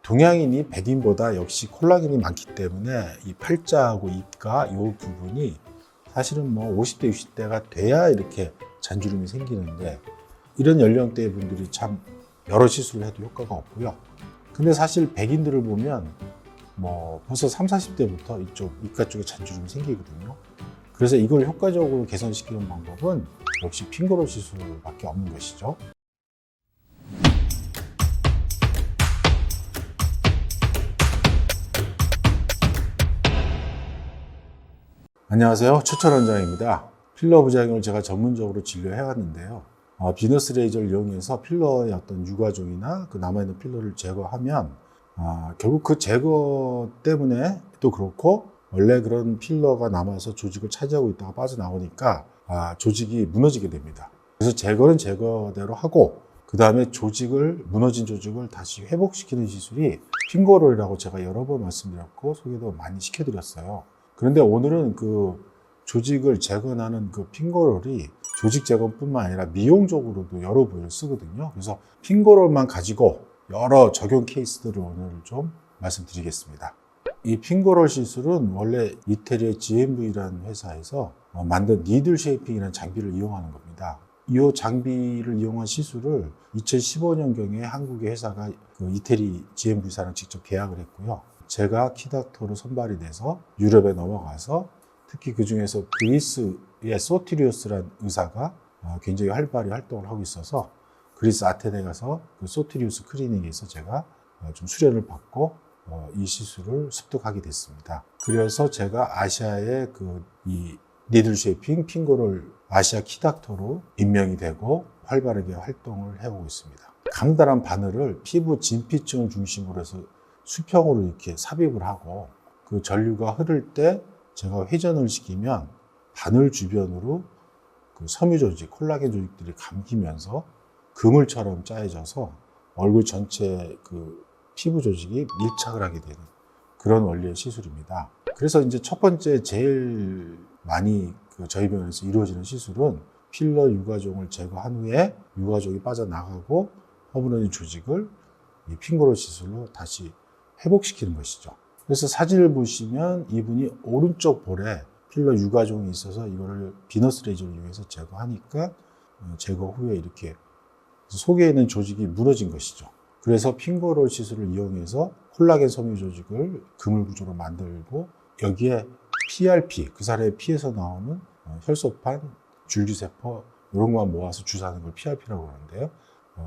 동양인이 백인보다 역시 콜라겐이 많기 때문에 이 팔자하고 입가 이 부분이 사실은 뭐 50대, 60대가 돼야 이렇게 잔주름이 생기는데 이런 연령대의 분들이 참 여러 시술을 해도 효과가 없고요. 근데 사실 백인들을 보면 뭐 벌써 30, 40대부터 이쪽 입가 쪽에 잔주름이 생기거든요. 그래서 이걸 효과적으로 개선시키는 방법은 역시 핑거롤 시술밖에 없는 것이죠. 안녕하세요. 최철 원장입니다. 필러 부작용을 제가 전문적으로 진료해왔는데요. 비너스 레이저를 이용해서 필러의 어떤 유과종이나 그 남아있는 필러를 제거하면 결국 그 제거 때문에 또 그렇고 원래 그런 필러가 남아서 조직을 차지하고 있다가 빠져나오니까 조직이 무너지게 됩니다. 그래서 제거는 제거대로 하고 그 다음에 무너진 조직을 다시 회복시키는 시술이 핑거롤이라고 제가 여러 번 말씀드렸고 소개도 많이 시켜드렸어요. 그런데 오늘은 그 조직을 제거하는 그 핑거롤이 조직 제거뿐만 아니라 미용적으로도 여러 부위를 쓰거든요. 그래서 핑거롤만 가지고 여러 적용 케이스들을 오늘 좀 말씀드리겠습니다. 이 핑거롤 시술은 원래 이태리의 GMV라는 회사에서 만든 니들 쉐이핑이라는 장비를 이용하는 겁니다. 이 장비를 이용한 시술을 2015년경에 한국의 회사가 그 이태리 GMV사랑 직접 계약을 했고요. 제가 키닥터로 선발이 돼서 유럽에 넘어가서 특히 그 중에서 그리스의 소티리우스라는 의사가 굉장히 활발히 활동을 하고 있어서 그리스 아테네 가서 그 소티리우스 클리닉에서 제가 좀 수련을 받고 이 시술을 습득하게 됐습니다. 그래서 제가 아시아의 이 니들 쉐이핑 핑거롤 아시아 키닥터로 임명이 되고 활발하게 활동을 해오고 있습니다. 강다란 바늘을 피부 진피층을 중심으로 해서 수평으로 이렇게 삽입을 하고 그 전류가 흐를 때 제가 회전을 시키면 바늘 주변으로 그 섬유 조직, 콜라겐 조직들이 감기면서 그물처럼 짜여져서 얼굴 전체 그 피부 조직이 밀착을 하게 되는 그런 원리의 시술입니다. 그래서 이제 첫 번째 제일 많이 저희 병원에서 이루어지는 시술은 필러 유과종을 제거한 후에 유과종이 빠져나가고 허물어진 조직을 이 핑거롤 시술로 다시 회복시키는 것이죠. 그래서 사진을 보시면 이분이 오른쪽 볼에 필러 유과종이 있어서 이거를 비너스 레이저를 이용해서 제거하니까 제거 후에 이렇게 속에 있는 조직이 무너진 것이죠. 그래서 핑거롤 시술을 이용해서 콜라겐 섬유 조직을 그물 구조로 만들고 여기에 PRP, 그 사람의 피에서 나오는 혈소판, 줄기세포 이런 것만 모아서 주사하는 걸 PRP라고 하는데요.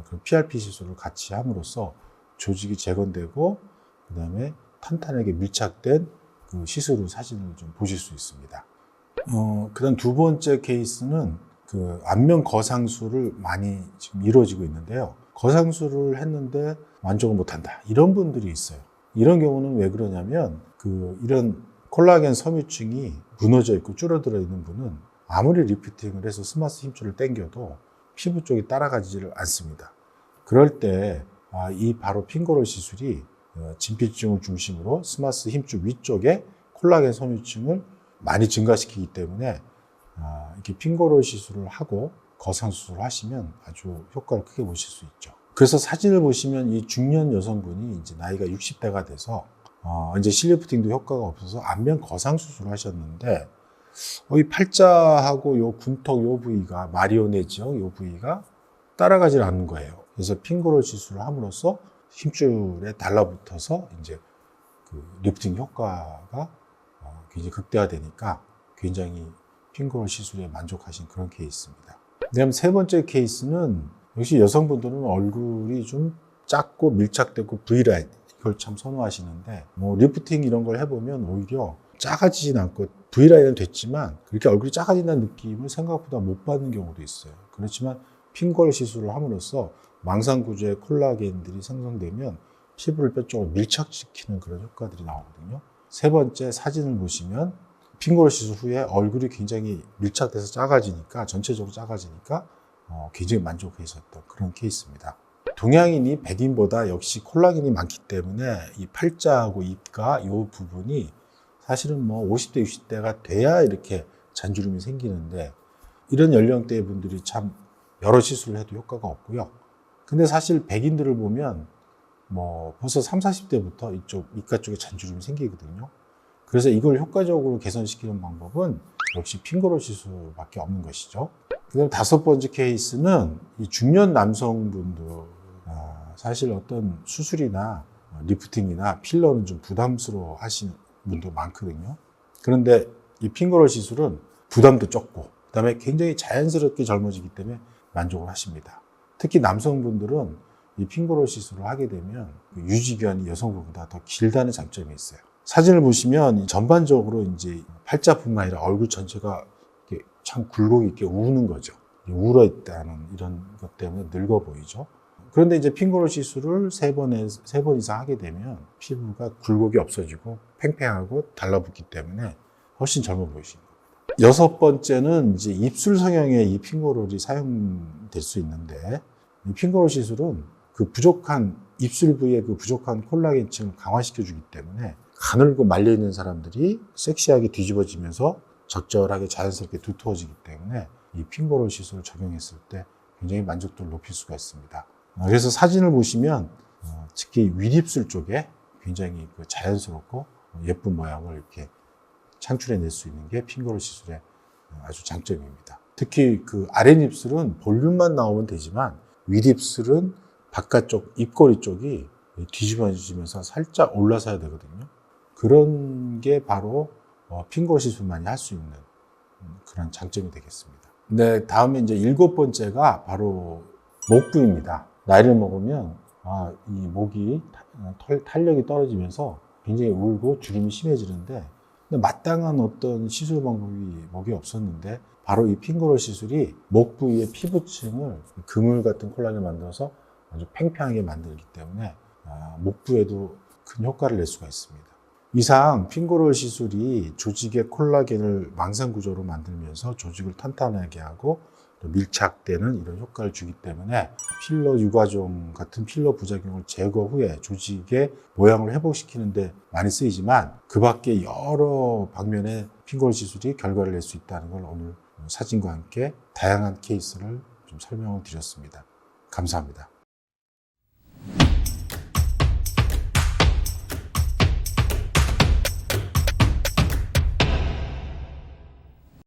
그 PRP 시술을 같이 함으로써 조직이 재건되고 그 다음에 탄탄하게 밀착된 그 시술 후 사진을 좀 보실 수 있습니다. 그 다음 두 번째 케이스는 그 안면 거상술을 많이 지금 이루어지고 있는데요. 거상술을 했는데 만족을 못한다. 이런 분들이 있어요. 이런 경우는 왜 그러냐면 이런 콜라겐 섬유층이 무너져 있고 줄어들어 있는 분은 아무리 리프팅을 해서 스마스 힘줄을 당겨도 피부 쪽이 따라가지를 않습니다. 그럴 때 이 바로 핑거롤 시술이 진피층을 중심으로 스마스 힘줄 위쪽에 콜라겐 섬유층을 많이 증가시키기 때문에 이렇게 핑거롤 시술을 하고 거상 수술을 하시면 아주 효과를 크게 보실 수 있죠. 그래서 사진을 보시면 이 중년 여성분이 이제 나이가 60대가 돼서 이제 실리프팅도 효과가 없어서 안면 거상 수술을 하셨는데 이 팔자하고 요 군턱 요 부위가 마리오네 지역 요 부위가 따라가질 않는 거예요. 그래서 핑거롤 시술을 함으로써 힘줄에 달라붙어서 이제 그 리프팅 효과가 굉장히 극대화되니까 굉장히 핑거롤 시술에 만족하신 그런 케이스입니다. 그다음 세 번째 케이스는 역시 여성분들은 얼굴이 좀 작고 밀착되고 V라인 이걸 참 선호하시는데 뭐 리프팅 이런 걸 해보면 오히려 작아지진 않고 V라인은 됐지만 그렇게 얼굴이 작아진다는 느낌을 생각보다 못 받는 경우도 있어요. 그렇지만 핑거롤 시술을 함으로써 망상 구조의 콜라겐들이 생성되면 피부를 뼈쪽으로 밀착시키는 그런 효과들이 나오거든요. 세 번째 사진을 보시면 핑거롤 시술 후에 얼굴이 굉장히 밀착돼서 작아지니까 전체적으로 작아지니까 굉장히 만족하셨던 그런 케이스입니다. 동양인이 백인보다 역시 콜라겐이 많기 때문에 이 팔자하고 입가 이 부분이 사실은 뭐 50대, 60대가 돼야 이렇게 잔주름이 생기는데 이런 연령대의 분들이 참 여러 시술을 해도 효과가 없고요. 근데 사실 백인들을 보면 뭐 벌써 30, 40대부터 이쪽 밑가 쪽에 잔주름이 생기거든요. 그래서 이걸 효과적으로 개선시키는 방법은 역시 핑거로 시술밖에 없는 것이죠. 그다음 5번째 케이스는 이 중년 남성분들, 사실 어떤 수술이나 리프팅이나 필러는 좀 부담스러워 하시는 분도 많거든요. 그런데 이 핑거롤 시술은 부담도 적고 그다음에 굉장히 자연스럽게 젊어지기 때문에 만족을 하십니다. 특히 남성분들은 이 핑거롤 시술을 하게 되면 유지기간이 여성분보다 더 길다는 장점이 있어요. 사진을 보시면 전반적으로 이제 팔자뿐만 아니라 얼굴 전체가 이렇게 참 굴곡이 있게 우는 거죠. 울어 있다는 이런 것 때문에 늙어 보이죠. 그런데 이제 핑거롤 시술을 3번 이상 하게 되면 피부가 굴곡이 없어지고 팽팽하고 달라붙기 때문에 훨씬 젊어 보이십니다. 6번째는 이제 입술 성형에 이 핑거롤이 사용될 수 있는데, 이 핑거롤 시술은 그 부족한 입술 부위의 그 부족한 콜라겐층을 강화시켜 주기 때문에 가늘고 말려 있는 사람들이 섹시하게 뒤집어지면서 적절하게 자연스럽게 두터워지기 때문에 이 핑거롤 시술을 적용했을 때 굉장히 만족도를 높일 수가 있습니다. 그래서 사진을 보시면 특히 윗입술 쪽에 굉장히 그 자연스럽고 예쁜 모양을 이렇게 창출해낼 수 있는 게 핑거롤 시술의 아주 장점입니다. 특히 그 아랫입술은 볼륨만 나오면 되지만 윗입술은 바깥쪽 입꼬리 쪽이 뒤집어지면서 살짝 올라서야 되거든요. 그런 게 바로 핑거롤 시술만이 할 수 있는 그런 장점이 되겠습니다. 네, 다음에 이제 7번째가 바로 목 부위입니다. 나이를 먹으면 이 목이 탄력이 떨어지면서 굉장히 울고 주름이 심해지는데, 근데 마땅한 어떤 시술 방법이 목에 없었는데 바로 이 핑거롤 시술이 목 부위의 피부층을 그물 같은 콜라겐을 만들어서 아주 팽팽하게 만들기 때문에 목 부에도 큰 효과를 낼 수가 있습니다. 이상 핑거롤 시술이 조직의 콜라겐을 망상 구조로 만들면서 조직을 탄탄하게 하고 밀착되는 이런 효과를 주기 때문에 필러 유과종 같은 필러 부작용을 제거 후에 조직의 모양을 회복시키는데 많이 쓰이지만 그 밖에 여러 방면의 핑거롤 시술이 결과를 낼 수 있다는 걸 오늘 사진과 함께 다양한 케이스를 좀 설명을 드렸습니다. 감사합니다.